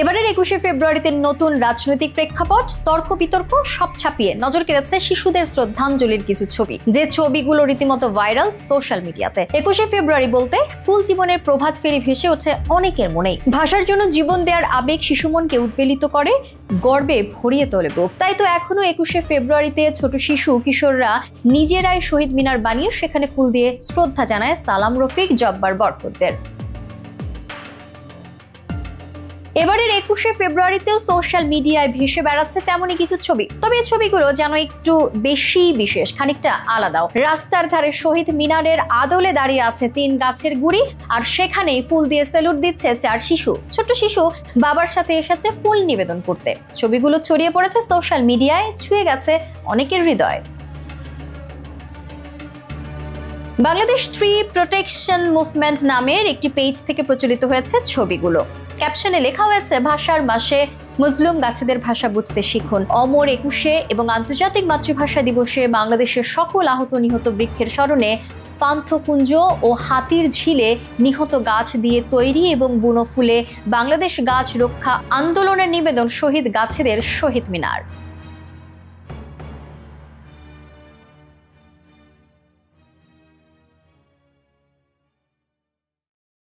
এবারের ২১শে ফেব্রুয়ারিতে নতুন রাজনৈতিক প্রেক্ষাপট, তর্ক বিতর্ক সব ছাপিয়ে নজর কেড়েছে শিশুদের শ্রদ্ধাঞ্জলির কিছু ছবি, যে ছবিগুলো রীতিমতো ভাইরাল সোশ্যাল মিডিয়াতে। ২১শে ফেব্রুয়ারি বলতে স্কুল জীবনের প্রভাত ফেরি ভেসে ওঠে অনেকের মনেই। ভাষার জন্য জীবন দেওয়ার আবেগ শিশু মনকে উদ্বেলিত করে, গর্বে ভরিয়ে তোলে বুক। তাই তো এখনো ২১শে ফেব্রুয়ারিতে ছোট শিশু কিশোররা নিজেরাই শহীদ মিনার বানিয়ে সেখানে ফুল দিয়ে শ্রদ্ধা জানায় সালাম, রফিক, জব্বার, বরকতদের। এবারের ২১শে ফেব্রুয়ারিতেও সোশ্যাল মিডিয়ায় ভেসে বেড়াচ্ছে তেমনই কিছু ছবি। তবে এই ছবিগুলো যেন একটু বেশি বিশেষ, খানিকটা আলাদাও। রাস্তার ধারে শহীদ মিনারের আদলে দাঁড়িয়ে আছে ৩ গাছের গুড়ি, আর সেখানেই ফুল দিয়ে স্যালুট দিচ্ছে ৪ শিশু। ছোট শিশু বাবার সাথে এসেছে ফুল নিবেদন করতে। ছবিগুলো ছড়িয়ে পড়েছে সোশ্যাল মিডিয়ায়, ছুঁয়ে গেছে অনেকের হৃদয়। বাংলাদেশ ট্রি প্রোটেকশন মুভমেন্ট নামের একটি পেজ থেকে প্রচলিত হয়েছে ছবিগুলো। ক্যাপশনে লেখা হয়েছে, ভাষার মাসে মুসলিম গাছেদের ভাষা বুঝতে শিখুন। অমর ২১শে এবং আন্তর্জাতিক মাতৃভাষা দিবসে বাংলাদেশের সকল আহত নিহত বৃক্ষের স্মরণে পান্থকুঞ্জ ও হাতির ঝিলে নিহত গাছ দিয়ে তৈরি এবং বুনো ফুলে বাংলাদেশ গাছ রক্ষা আন্দোলনের নিবেদন শহীদ গাছেদের শহীদ মিনার।